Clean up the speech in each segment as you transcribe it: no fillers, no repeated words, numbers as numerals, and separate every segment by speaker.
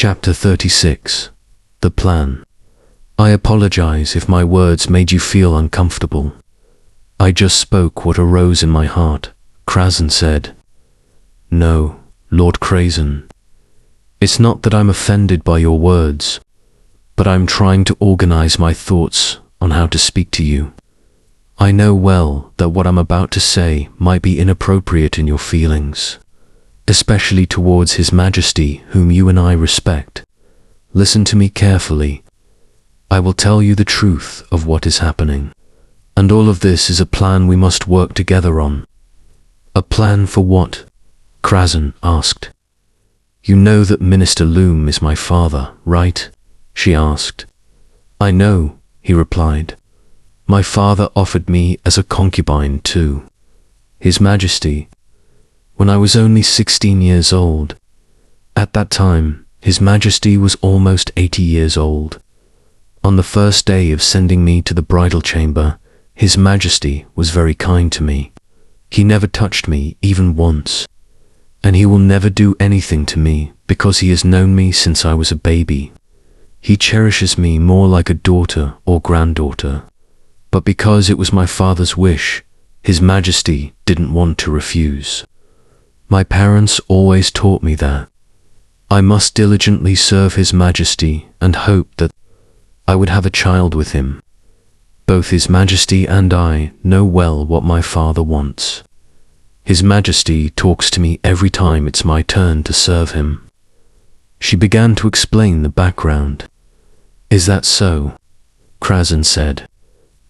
Speaker 1: Chapter 36. The Plan. I apologize if my words made you feel uncomfortable. I just spoke what arose in my heart, Krazen said. No, Lord Krazen. It's not that I'm offended by your words, but I'm trying to organize my thoughts on how to speak to you. I know well that what I'm about to say might be inappropriate in your feelings, especially towards His Majesty, whom you and I respect. Listen to me carefully. I will tell you the truth of what is happening. And all of this is a plan we must work together on. A plan for what? Krazen asked. You know that Minister Loom is my father, right? She asked. I know, he replied. My father offered me as a concubine too. His Majesty, when I was only 16 years old. At that time, His Majesty was almost 80 years old. On the first day of sending me to the bridal chamber, His Majesty was very kind to me. He never touched me even once. And He will never do anything to me because He has known me since I was a baby. He cherishes me more like a daughter or granddaughter. But because it was my father's wish, His Majesty didn't want to refuse. My parents always taught me that I must diligently serve His Majesty and hope that I would have a child with him. Both His Majesty and I know well what my father wants. His Majesty talks to me every time it's my turn to serve him. She began to explain the background. Is that so? Krazen said.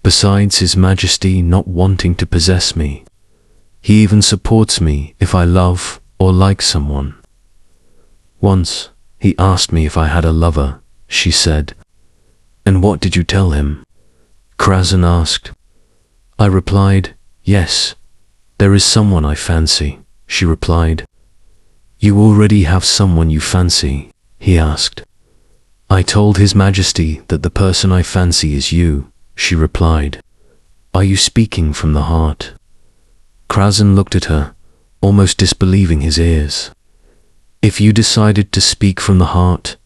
Speaker 1: Besides His Majesty not wanting to possess me, He even supports me if I love or like someone. Once, he asked me if I had a lover, she said. And what did you tell him? Krazen asked. I replied, yes, there is someone I fancy, she replied. You already have someone you fancy, he asked. I told His Majesty that the person I fancy is you, she replied. Are you speaking from the heart? Krazen looked at her, almost disbelieving his ears. If you decided to speak from the heart,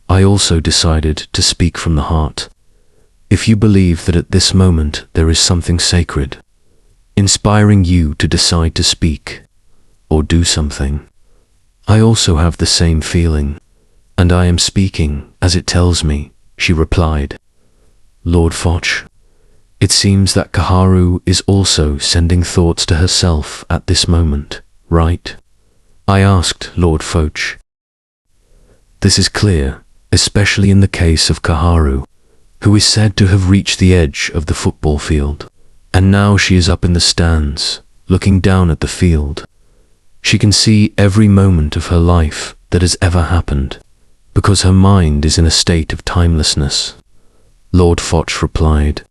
Speaker 1: I also decided to speak from the heart. If you believe that at this moment there is something sacred, inspiring you to decide to speak or do something, I also have the same feeling, and I am speaking as it tells me, she replied. Lord Foch, it seems that Kaharu is also sending thoughts to herself at this moment, right? I asked Lord Foch. This is clear, especially in the case of Kaharu, who is said to have reached the edge of the football field, and now she is up in the stands, looking down at the field. She can see every moment of her life that has ever happened, because her mind is in a state of timelessness. Lord Foch replied,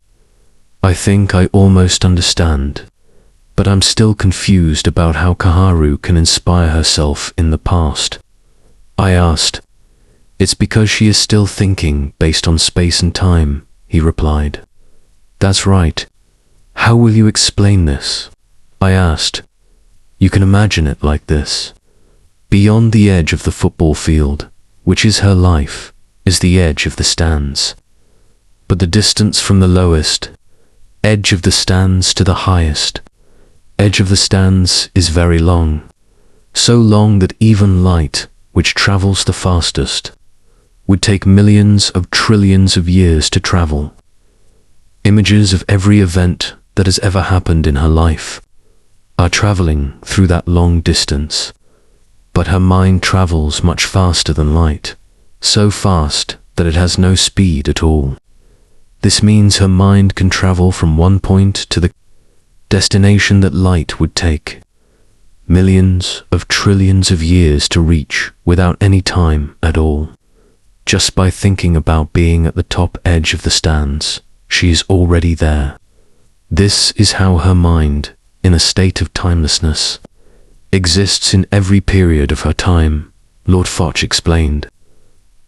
Speaker 1: I think I almost understand, but I'm still confused about how Kaharu can inspire herself in the past. I asked. It's because she is still thinking based on space and time, he replied. That's right. How will you explain this? I asked. You can imagine it like this. Beyond the edge of the football field, which is her life, is the edge of the stands. But the distance from the lowest edge of the stands to the highest edge of the stands is very long, so long that even light, which travels the fastest, would take millions of trillions of years to travel. Images of every event that has ever happened in her life are traveling through that long distance, but her mind travels much faster than light, so fast that it has no speed at all. This means her mind can travel from one point to the destination that light would take millions of trillions of years to reach without any time at all. Just by thinking about being at the top edge of the stands, she is already there. This is how her mind, in a state of timelessness, exists in every period of her time, Lord Foch explained.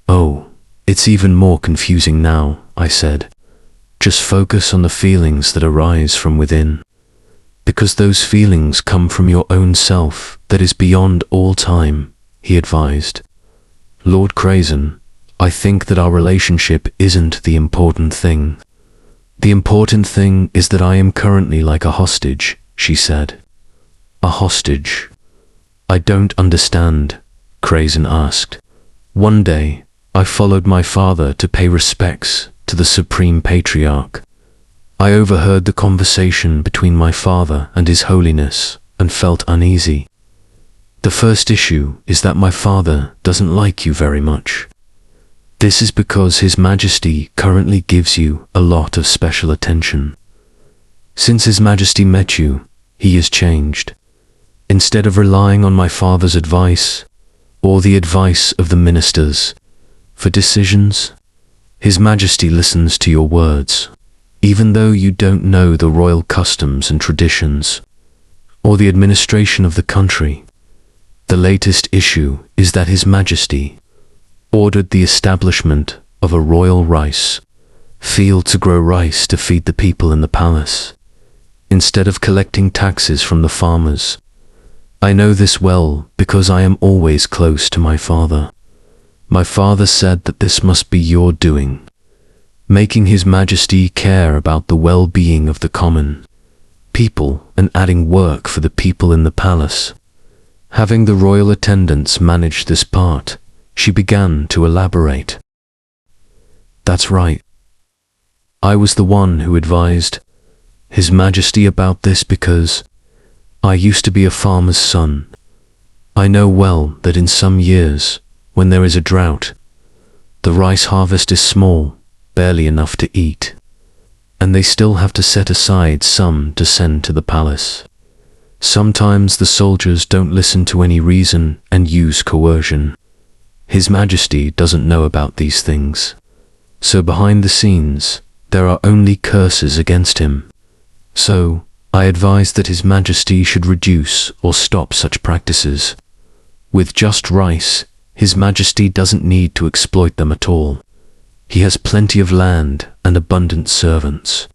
Speaker 1: Oh, it's even more confusing now, I said. Just focus on the feelings that arise from within, because those feelings come from your own self that is beyond all time, he advised. Lord Crazen, I think that our relationship isn't the important thing. The important thing is that I am currently like a hostage, she said. A hostage? I don't understand, Crazen asked. One day, I followed my father to pay respects to the Supreme Patriarch. I overheard the conversation between my father and His Holiness and felt uneasy. The first issue is that my father doesn't like you very much. This is because His Majesty currently gives you a lot of special attention. Since His Majesty met you, he has changed. Instead of relying on my father's advice, or the advice of the ministers, for decisions, His Majesty listens to your words, even though you don't know the royal customs and traditions, or the administration of the country. The latest issue is that His Majesty ordered the establishment of a royal rice field to grow rice to feed the people in the palace, instead of collecting taxes from the farmers. I know this well because I am always close to my father. My father said that this must be your doing, making His Majesty care about the well-being of the common people and adding work for the people in the palace. Having the royal attendants manage this part, she began to elaborate. That's right. I was the one who advised His Majesty about this because I used to be a farmer's son. I know well that in some years, when there is a drought, the rice harvest is small, barely enough to eat, and they still have to set aside some to send to the palace. Sometimes the soldiers don't listen to any reason and use coercion. His Majesty doesn't know about these things. So behind the scenes, there are only curses against him. So, I advise that His Majesty should reduce or stop such practices. With just rice, His Majesty doesn't need to exploit them at all. He has plenty of land and abundant servants.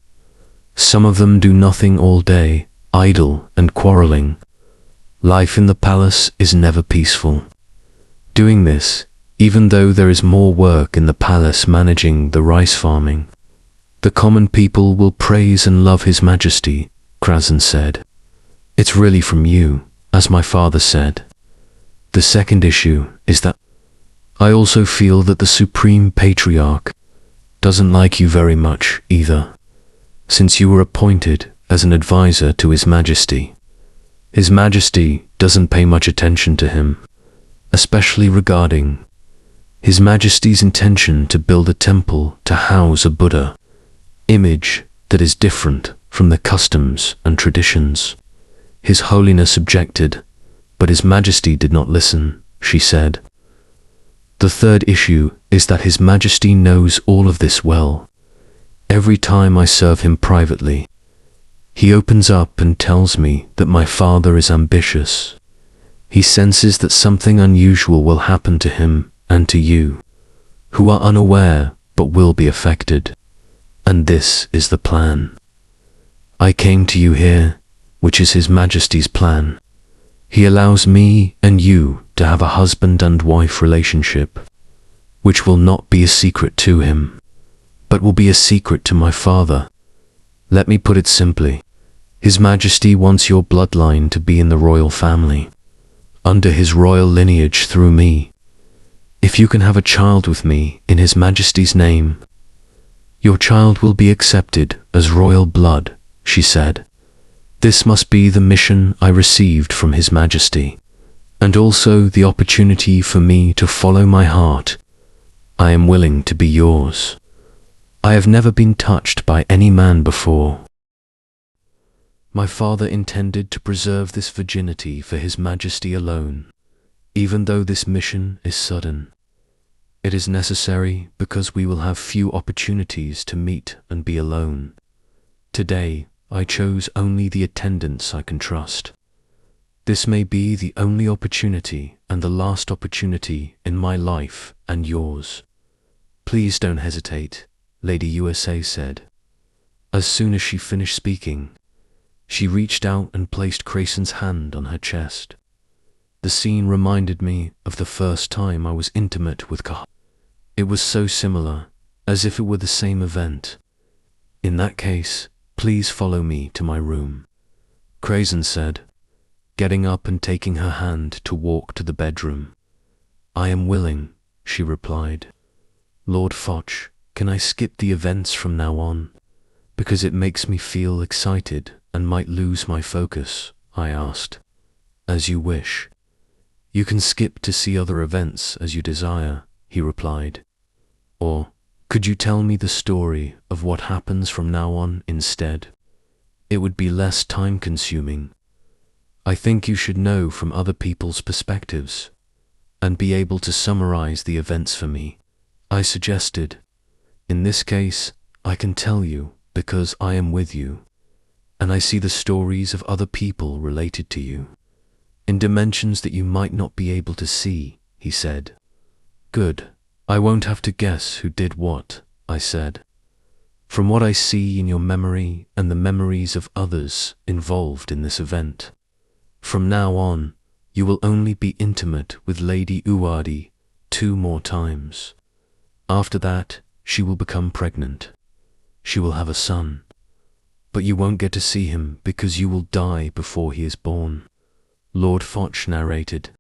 Speaker 1: Some of them do nothing all day, idle and quarreling. Life in the palace is never peaceful. Doing this, even though there is more work in the palace managing the rice farming, the common people will praise and love His Majesty, Krasen said. It's really from you, as my father said. The second issue is that I also feel that the Supreme Patriarch doesn't like you very much either, since you were appointed as an advisor to His Majesty. His Majesty doesn't pay much attention to him, especially regarding His Majesty's intention to build a temple to house a Buddha image that is different from the customs and traditions. His Holiness objected, but His Majesty did not listen, she said. The third issue is that His Majesty knows all of this well. Every time I serve him privately, he opens up and tells me that my father is ambitious. He senses that something unusual will happen to him and to you, who are unaware but will be affected. And this is the plan. I came to you here, which is His Majesty's plan. He allows me and you to have a husband and wife relationship, which will not be a secret to him, but will be a secret to my father. Let me put it simply. His Majesty wants your bloodline to be in the royal family, under his royal lineage through me. If you can have a child with me in His Majesty's name, your child will be accepted as royal blood, she said. This must be the mission I received from His Majesty, and also the opportunity for me to follow my heart. I am willing to be yours. I have never been touched by any man before. My father intended to preserve this virginity for His Majesty alone, even though this mission is sudden. It is necessary because we will have few opportunities to meet and be alone. Today, I chose only the attendants I can trust. This may be the only opportunity and the last opportunity in my life and yours. Please don't hesitate, Lady USA said. As soon as she finished speaking, she reached out and placed Crasen's hand on her chest. The scene reminded me of the first time I was intimate with Kah. It was so similar, as if it were the same event. In that case, please follow me to my room, Crazen said, getting up and taking her hand to walk to the bedroom. I am willing, she replied. Lord Foch, can I skip the events from now on? Because it makes me feel excited and might lose my focus, I asked. As you wish. You can skip to see other events as you desire, he replied. Or, could you tell me the story of what happens from now on instead? It would be less time-consuming. I think you should know from other people's perspectives and be able to summarize the events for me, I suggested. In this case, I can tell you because I am with you, and I see the stories of other people related to you, in dimensions that you might not be able to see, he said. Good. I won't have to guess who did what, I said. From what I see in your memory and the memories of others involved in this event, from now on, you will only be intimate with Lady Uwadi 2 more times. After that, she will become pregnant. She will have a son. But you won't get to see him because you will die before he is born, Lord Foch narrated.